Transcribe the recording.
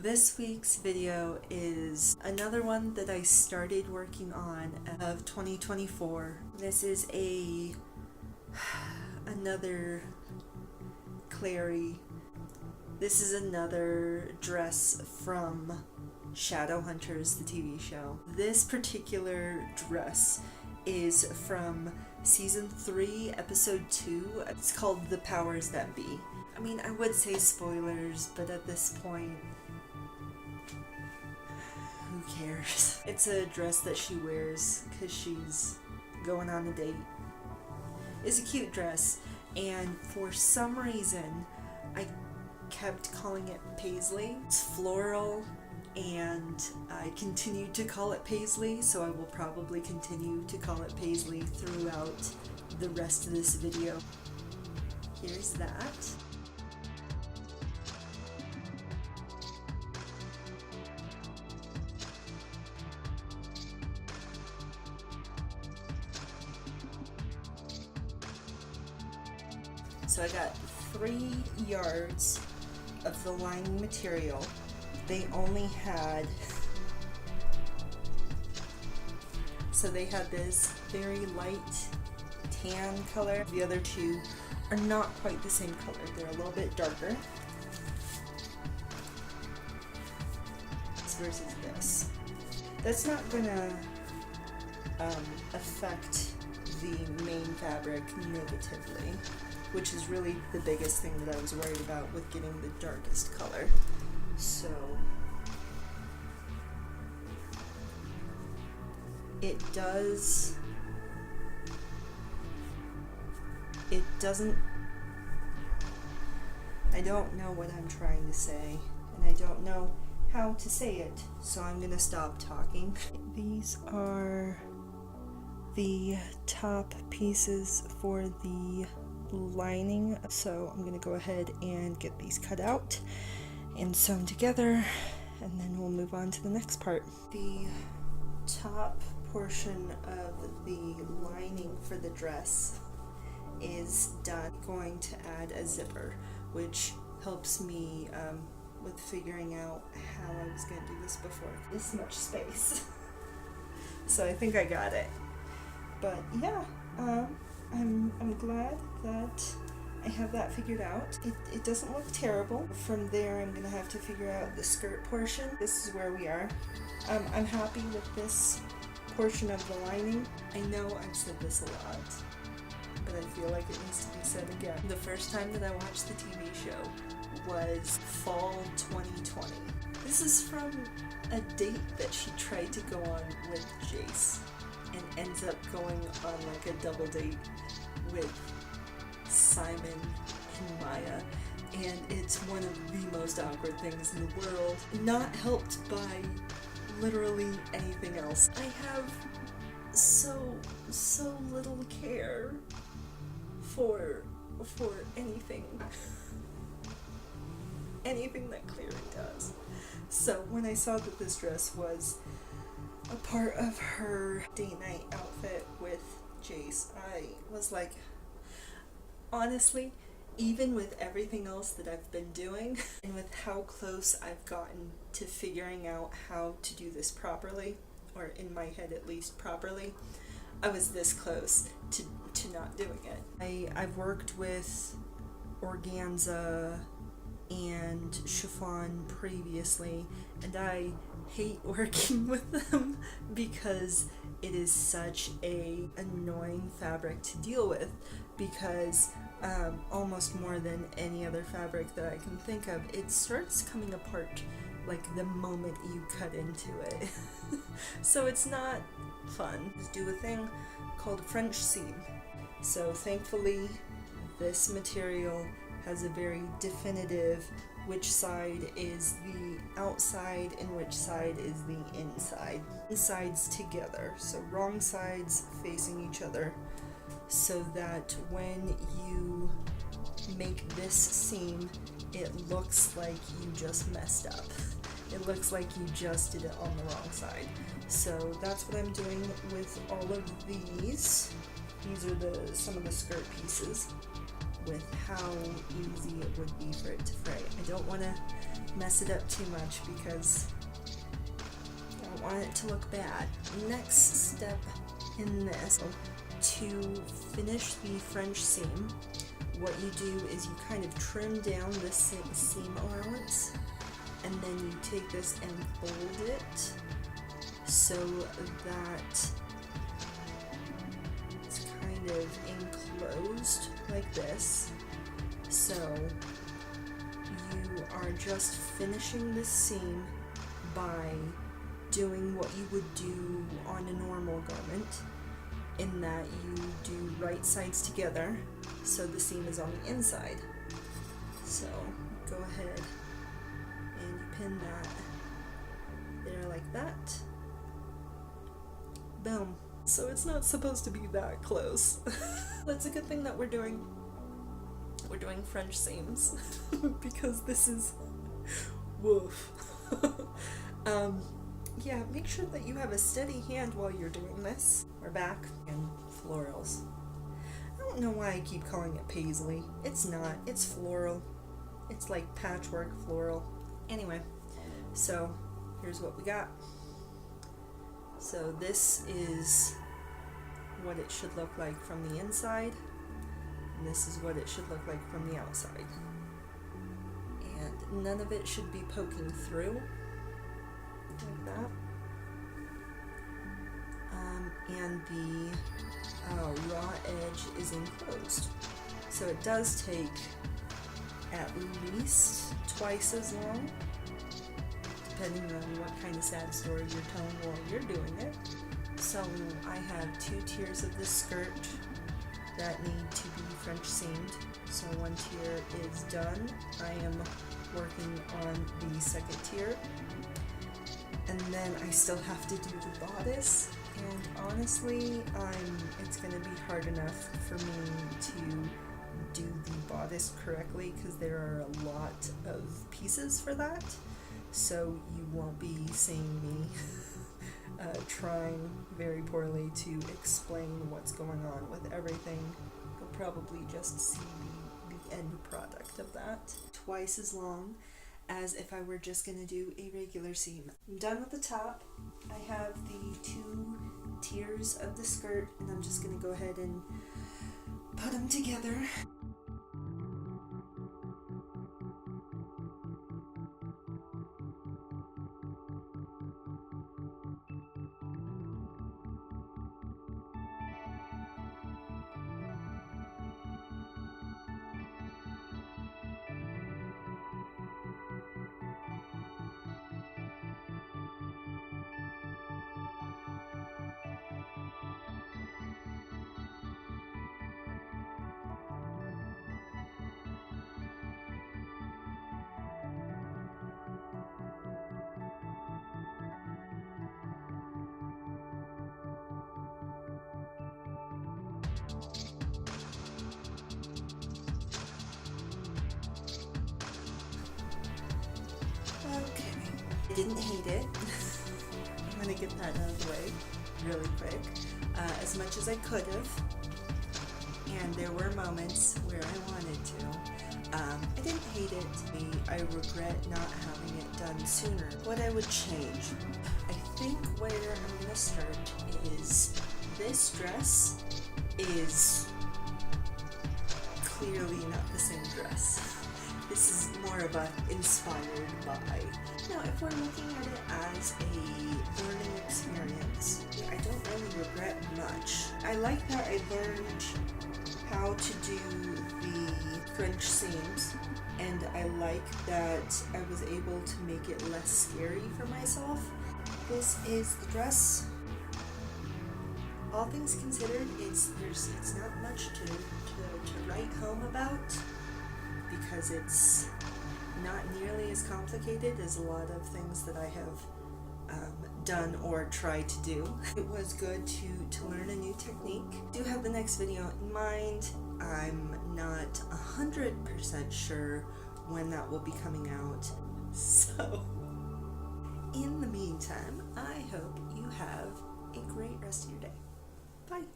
This week's video is another one that I started working on of 2024. This is another Clary. This is another dress from Shadowhunters, the TV show. This particular dress is from season 3, episode 2. It's called The Powers That Be. I mean, I would say spoilers, but at this point, who cares? It's a dress that she wears because she's going on a date. It's a cute dress, and for some reason, I kept calling it Paisley. It's Floral, and I continued to call it Paisley, so I will probably continue to call it Paisley throughout the rest of this video. Here's that. So I got 3 yards of the lining material. They only had, so they had this very light tan color. The other 2 are not quite the same color. They're a little bit darker. Versus this. That's not gonna affect the main fabric negatively, which is really the biggest thing that I was worried about with getting the darkest color. So it doesn't, I don't know what I'm trying to say, and I don't know how to say it, so I'm gonna stop talking. These are the top pieces for the lining, so I'm gonna go ahead and get these cut out and sewn together, and then we'll move on to the next part. The top portion of the lining for the dress is done. I'm going to add a zipper, which helps me with figuring out how I was going to do this before. This much space. So I think I got it. But yeah, I'm glad that I have that figured out. It doesn't look terrible. From there, I'm gonna have to figure out the skirt portion. This is where we are. I'm happy with this portion of the lining. I know I've said this a lot, but I feel like it needs to be said again. The first time that I watched the TV show was fall 2020. This is from a date that she tried to go on with Jace, and ends up going on like a double date with Simon and Maya, and it's one of the most awkward things in the world, not helped by literally anything else. I have so little care for anything that Clary does. So when I saw that this dress was a part of her date night outfit with Jace, I was like, honestly, even with everything else that I've been doing, and with how close I've gotten to figuring out how to do this properly, or in my head at least properly, I was this close to not doing it. I've worked with organza and chiffon previously, and I hate working with them because it is such a annoying fabric to deal with, because almost more than any other fabric that I can think of, it starts coming apart like the moment you cut into it. So it's not fun. Just do a thing called French seam. So thankfully this material has a very definitive which side is the outside and which side is the inside. The sides together, so wrong sides facing each other, so that when you make this seam, it looks like you just messed up. It looks like you just did it on the wrong side. So that's what I'm doing with all of these. These are some of the skirt pieces, with how easy it would be for it to fray. I don't want to mess it up too much because I don't want it to look bad. Next step in this, to finish the French seam, what you do is you kind of trim down the seam allowance, and then you take this and fold it so that it's kind of enclosed like this. So you are just finishing the seam by doing what you would do on a normal garment, in that you do right sides together so the seam is on the inside. So go ahead and you pin that there like that. Boom. So it's not supposed to be that close. That's a good thing that we're doing French seams because this is woof. Yeah, make sure that you have a steady hand while you're doing this. We're back in florals. I don't know why I keep calling it paisley. It's not. It's floral. It's like patchwork floral. Anyway, so here's what we got. So this is what it should look like from the inside, and this is what it should look like from the outside. And none of it should be poking through like that. And the raw edge is enclosed. So it does take at least twice as long, depending on what kind of sad story you're telling while you're doing it. So I have 2 tiers of this skirt that need to be French seamed. So 1 tier is done. I am working on the 2nd tier. And then I still have to do the bodice. And honestly, it's going to be hard enough for me to do the bodice correctly because there are a lot of pieces for that. So you won't be seeing me trying very poorly to explain what's going on with everything. You'll probably just see the end product of that. Twice as long as if I were just going to do a regular seam. I'm done with the top. I have the 2 tiers of the skirt, and I'm just going to go ahead and put them together. Okay, I didn't hate it. I'm gonna get that out of the way really quick, as much as I could have, and there were moments where I wanted to. I didn't hate it. I regret not having it done sooner. What I would change, I think where I'm gonna start is this dress is clearly not the same dress. This is more of a inspired by. Now, if we're looking at it as a learning experience, I don't really regret much. I like that I learned how to do the French seams, and I like that I was able to make it less scary for myself. This is the dress. All things considered, it's not much to write home about, because it's not nearly as complicated as a lot of things that I have done or tried to do. It was good to learn a new technique. I do have the next video in mind. I'm not 100% sure when that will be coming out. So, in the meantime, I hope you have a great rest of your day. Bye.